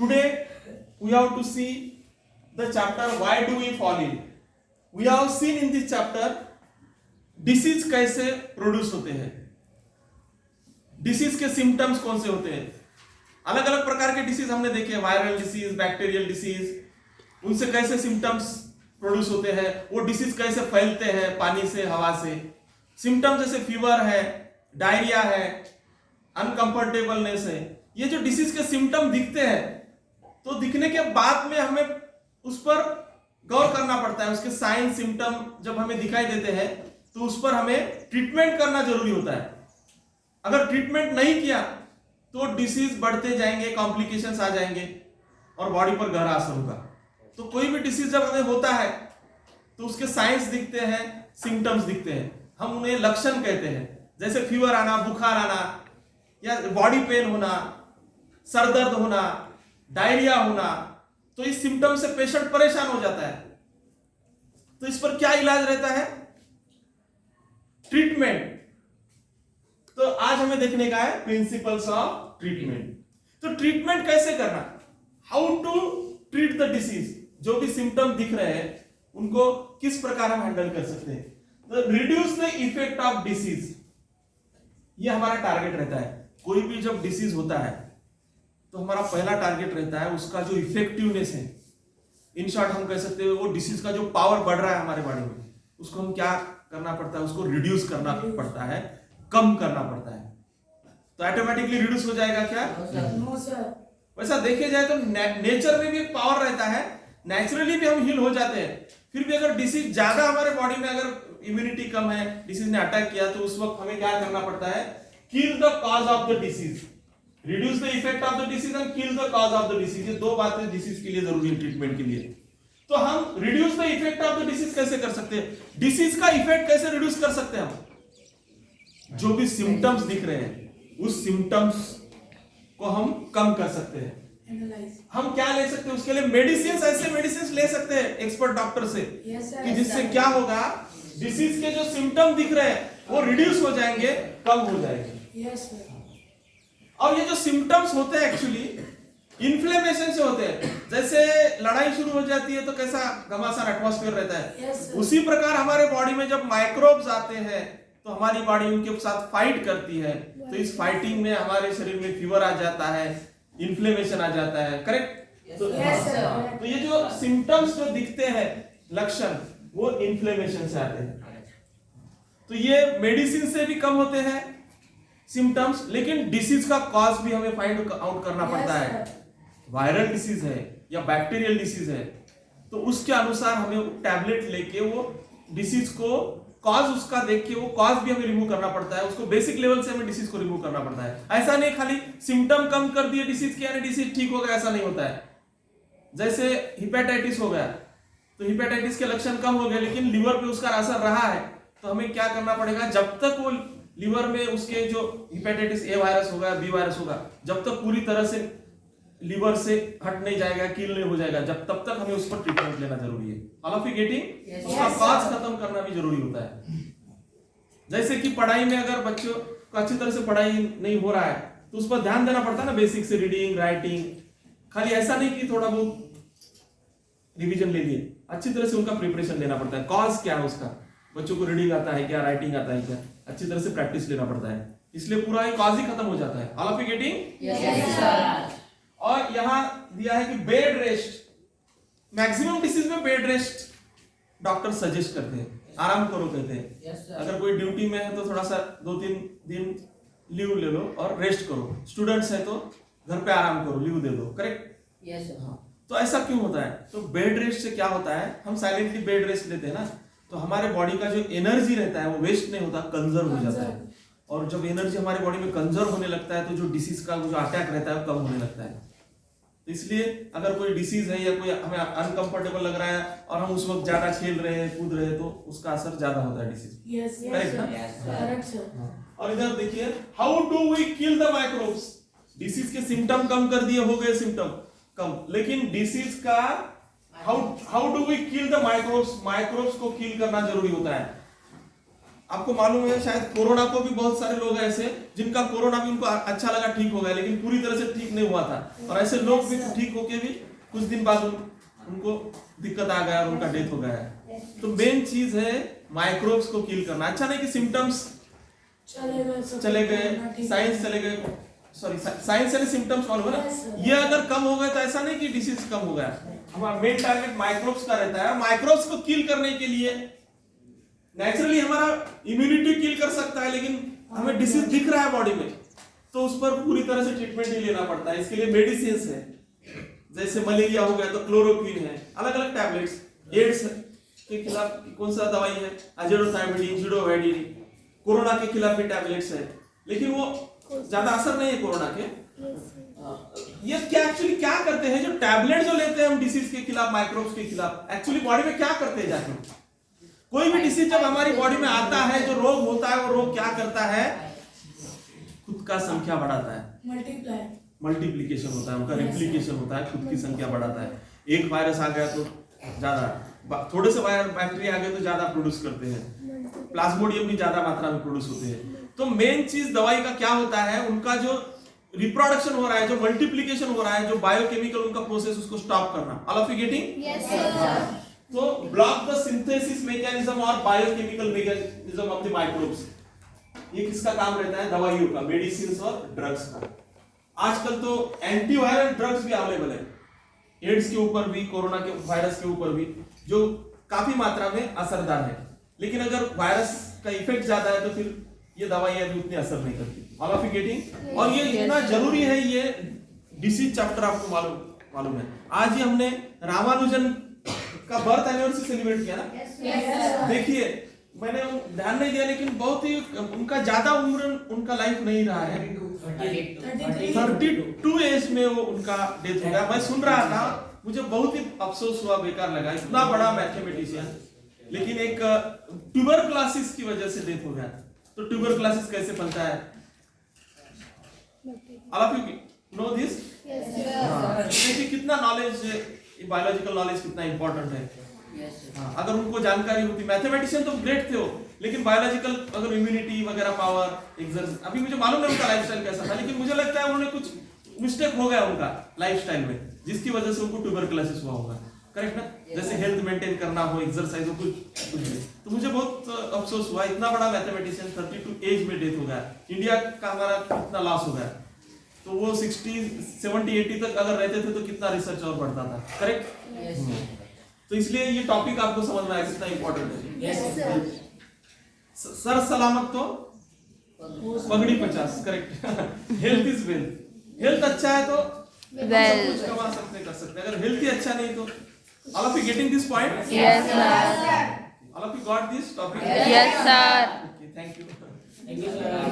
Today we have to see the chapter why do we fall ill. We have seen in this chapter disease कैसे produce होते हैं, disease के symptoms कौन से होते हैं. अलग अलग प्रकार के डिसीज हमने देखे, वायरल डिसीज, बैक्टीरियल डिसीज, उनसे कैसे सिम्टम्स प्रोड्यूस होते हैं, वो डिसीज कैसे फैलते हैं पानी से, हवा से. सिम्टम्स जैसे फीवर है, डायरिया है, अनकंफर्टेबलनेस है, ये जो डिसीज के सिम्टम दिखते हैं तो दिखने के बाद में हमें उस पर गौर करना पड़ता है. उसके साइन सिम्टम जब हमें दिखाई देते हैं तो उस पर हमें ट्रीटमेंट करना जरूरी होता है. अगर ट्रीटमेंट नहीं किया तो डिसीज बढ़ते जाएंगे, कॉम्प्लिकेशंस आ जाएंगे और बॉडी पर गहरा असर होगा. तो कोई भी डिसीज जब हमें होता है तो उसके साइंस दिखते हैं, सिम्टम्स दिखते हैं, हम उन्हें लक्षण कहते हैं. जैसे फीवर आना, बुखार आना, या बॉडी पेन होना, सर दर्द होना, डायरिया होना, तो इस सिम्टम से पेशेंट परेशान हो जाता है. तो इस पर क्या इलाज रहता है? ट्रीटमेंट. तो आज हमें देखने का है प्रिंसिपल्स ऑफ ट्रीटमेंट. तो ट्रीटमेंट कैसे करना, how to treat the disease. जो भी सिम्टम दिख रहे हैं उनको किस प्रकार हम हैंडल कर सकते हैं. तो reduce the effect of disease, ये हमारा टारगेट रहता है. कोई भी जब डिसीज होता है तो हमारा पहला टारगेट रहता है उसका जो इफेक्टिवनेस है. इन शॉर्ट हम कह सकते हैं वो डिसीज का जो पावर बढ़ रहा है हमारे बॉडी में, उसको हम क्या करना पड़ता है, उसको रिड्यूस करना पड़ता है, कम करना पड़ता है. तो ऑटोमेटिकली रिड्यूस हो जाएगा क्या? वैसा देखे जाए तो नेचर में भी एक पावर रहता है, नेचुरली भी हम हील हो जाते हैं. फिर भी अगर डिसीज ज्यादा हमारे बॉडी में, अगर इम्यूनिटी कम है, डिसीज ने अटैक किया, तो उस वक्त हमें क्या करना पड़ता है? Kill the cause of the disease, reduce the effect of the disease and kill the cause of the disease. ये दो बातें डिसीज के लिए जरूरी है, ट्रीटमेंट के लिए. तो हम reduce the effect of the disease कैसे कर सकते हैं, डिसीज का इफेक्ट कैसे रिड्यूस कर सकते हैं हम? जो भी सिम्टम्स दिख रहे हैं उस सिम्टम्स को हम कम कर सकते हैं. हम क्या ले सकते हैं उसके लिए? मेडिसिन, ऐसे मेडिसिन ले सकते हैं एक्सपर्ट डॉक्टर से, कि जिससे क्या होगा, डिसीज के जो सिम्टम दिख रहे हैं वो रिड्यूस हो जाएंगे, कम हो जाएंगे. और ये जो सिम्टम्स होते हैं एक्चुअली इन्फ्लेमेशन से होते हैं. जैसे लड़ाई शुरू हो जाती है तो कैसा घमासान एटमॉस्फेयर रहता है, उसी प्रकार हमारे बॉडी में जब माइक्रोब्स आते हैं तो हमारी बॉडी उनके साथ फाइट करती है. तो इस फाइटिंग में हमारे शरीर में फीवर आ जाता है, इन्फ्लेमेशन आ जाता है. करेक्ट? तो ये जो सिम्टम्स जो दिखते हैं, लक्षण, वो इन्फ्लेमेशन से आते हैं. तो ये मेडिसिन से भी कम होते हैं सिम्टम्स, लेकिन डिसीज का कॉज भी हमें फाइंड आउट करना पड़ता है. वायरल डिसीज है या बैक्टीरियल डिसीज है तो उसके अनुसार हमें टैबलेट लेके वो डिसीज को कॉज उसका देख के वो कॉज भी हमें रिमूव करना पड़ता है. उसको बेसिक लेवल से हमें डिसीज को रिमूव करना पड़ता है. ऐसा नहीं खाली सिम्टम कम कर दिए डिसीज के यानी डिसीज ठीक हो गया, ऐसा नहीं होता है. जैसे हिपेटाइटिस हो गया तो हिपेटाइटिस के लक्षण कम हो गए लेकिन लिवर पे उसका असर रहा है, तो हमें क्या करना पड़ेगा? जब तक वो लिवर में उसके जो हिपेटाइटिस ए वायरस होगा, बी वायरस होगा, जब तक पूरी तरह से लिवर से हट नहीं जाएगा, किल नहीं हो जाएगा, जब तब तक हमें उस पर ट्रीटमेंट लेना जरूरी है. All of you getting? उसका कॉज खत्म करना भी जरूरी होता है. जैसे कि पढ़ाई में अगर बच्चों को अच्छी तरह से पढ़ाई नहीं हो रहा है तो उस पर ध्यान देना पड़ता है ना, बेसिक से रीडिंग, राइटिंग. खाली ऐसा नहीं कि थोड़ा बहुत रिवीजन ले लिए, अच्छी तरह से उनका प्रिपरेशन लेना पड़ता है. कॉज क्या है उसका, बच्चों को रीडिंग आता है क्या, राइटिंग आता है क्या, अच्छी तरह से प्रैक्टिस लेना पड़ता है. इसलिए पूरा एक कॉज ही खत्म हो जाता है. All of you getting? और यहां दिया है कि बेड रेस्ट, मैक्सिमम डिसीज में बेड रेस्ट डॉक्टर सजेस्ट करते हैं, आराम करो कहते हैं. अगर कोई ड्यूटी में है तो थोड़ा सा 2-3 दिन लीव ले लो और रेस्ट करो. स्टूडेंट्स है तो घर पे आराम करो, लीव दे दो. करेक्ट? तो ऐसा क्यों होता है? तो बेड रेस्ट से क्या होता है, हम साइलेंटली बेड रेस्ट लेते हैं ना, तो हमारे बॉडी का जो एनर्जी रहता है वो वेस्ट नहीं होता, कंजर्व हो जाता है. और जब एनर्जी हमारे बॉडी में कंजर्व होने लगता है तो जो डिसीज का जो अटैक रहता है वो कम होने लगता है. तो इसलिए अगर कोई डिसीज है या कोई हमें अनकंफर्टेबल लग रहा है और हम उस वक्त ज्यादा खेल रहे हैं, कूद रहे हैं, तो उसका असर ज्यादा होता है डिसीज. करेक्ट? और इधर देखिए, how do we kill the microbes. Disease के सिम्टम कम कर दिए, हो गए सिम्टम कम, लेकिन डिसीज का how do we kill the microbes. Microbes को किल करना जरूरी होता है. आपको मालूम है शायद कोरोना को भी बहुत सारे लोग ऐसे जिनका कोरोना भी उनको अच्छा लगा, ठीक हो गया, लेकिन पूरी तरह से ठीक नहीं हुआ था, और ऐसे लोग भी ठीक होके भी कुछ दिन बाद उनको दिक्कत आ गया और उनका डेथ हो गया है। तो मेन चीज है माइक्रोब्स को किल करना। अच्छा नहीं कि सिम्टम्स चले गए, साइंस चले गए, सॉरी साइंस से सिम्टम्स मालूम है ना, ये अगर कम हो गए तो ऐसा नहीं कि डिसीज कम हो गया। हमारा मेन टारगेट माइक्रोब्स का रहता है। माइक्रोब्स को किल करने के लिए नेचुरली हमारा इम्यूनिटी किल कर सकता है, लेकिन हमें डिसीज दिख रहा है बॉडी में, तो उस पर पूरी तरह से ट्रीटमेंट ही लेना पड़ता है। इसके लिए मेडिसिन है, जैसे मलेरिया हो गया तो क्लोरोक्विन है, अलग अलग टैबलेट्स। एड्स के खिलाफ कौन सा दवाई है, अजेडोथाइमिडीन, जिडोवैडिन। कोरोना के खिलाफ भी टैबलेट्स है, लेकिन वो ज्यादा असर नहीं है कोरोना के। ये क्या एक्चुअली क्या करते हैं, जो टैबलेट जो लेते हैं हम डिसीज के खिलाफ, माइक्रोब्स के खिलाफ, एक्चुअली बॉडी में क्या करते हैं जाके? कोई भी डिसीज जब हमारी बॉडी में आता है, जो रोग होता है, वो रोग क्या करता है? खुद का संख्या बढ़ाता है, मल्टीप्लिकेशन होता है, उनका रेप्लिकेशन होता है, खुद की संख्या बढ़ाता है। एक वायरस आ गया तो ज्यादा, थोड़े से बैक्टीरिया आ गए तो ज्यादा प्रोड्यूस करते हैं, प्लाज्मोडियम भी ज्यादा मात्रा में प्रोड्यूस होते हैं। तो मेन चीज दवाई का क्या होता है, उनका जो रिप्रोडक्शन हो रहा है, जो मल्टीप्लिकेशन हो रहा है, जो बायोकेमिकल उनका प्रोसेस, उसको स्टॉप करना। All of you getting? Yes sir. तो ब्लॉक द सिंथेसिस मैकेनिज्म और biochemical mechanism of the microbes. ये किसका काम रहता है? दवाइयों का, मेडिसिन और ड्रग्स का। आजकल तो एंटीवायरल ड्रग्स भी अवेलेबल है, एड्स के ऊपर भी, कोरोना के वायरस के ऊपर भी, जो काफी मात्रा में असरदार है। लेकिन अगर वायरस का इफेक्ट ज्यादा है तो फिर ये दवाइयां भी उतनी असर नहीं करती। All of you getting? और ये इतना जरूरी है, ये डिसीज चैप्टर आपको मालूम है। आज ही हमने रामानुजन का बर्थ एनिवर्सरी सेलिब्रेट किया ना। देखिए मैंने ध्यान नहीं दिया, लेकिन बहुत ही उनका ज्यादा उम्र उनका लाइफ नहीं रहा है, 32 एज में वो उनका डेथ हो गया। मैं सुन रहा था, मुझे बहुत ही अफसोस हुआ, बेकार लगा, इतना बड़ा मैथमेटिशियन, लेकिन एक ट्यूबरक्लोसिस की वजह से डेथ हो गया। तो ट्यूबरक्लोसिस कैसे फैलता है? All of you know this? देखिए कितना नॉलेज, बायोलॉजिकल नॉलेज कितना इंपॉर्टेंट है। अगर उनको जानकारी होती, मैथमेटिशियन तो ग्रेट थे वो, लेकिन बायोलॉजिकल अगर इम्यूनिटी वगैरह, पावर, एक्सर्शन, अभी मुझे मालूम नहीं उनका लाइफस्टाइल कैसा था, लेकिन मुझे लगता है उन्होंने कुछ मिस्टेक हो गया उनका लाइफस्टाइल में, जिसकी वजह से उनको ट्यूबरक्लोसिस हुआ होगा। करेक्ट ना? जैसे हेल्थ मेंटेन करना हो, एक्सरसाइज हो, कुछ भी। तो मुझे बहुत अफसोस हुआ, इतना बड़ा मैथमेटिशियन 32 एज में डेथ हो गया। इंडिया का हमारा कितना लॉस हो गया। तो वो 60, 70, 80 तक अगर रहते थे तो कितना रिसर्च और बढ़ता था। करेक्ट? तो इसलिए ये टॉपिक आपको समझ में आया कितना इंपॉर्टेंट है। सर सलामत तो पगड़ी 50। Correct? Health is wealth. Health अच्छा है तो सब कुछ कमा सकते, कर सकते। अगर हेल्थ ही अच्छा नहीं तो, all of you getting this point? Yes sir. All of you got this topic? Yes sir. Okay, thank you.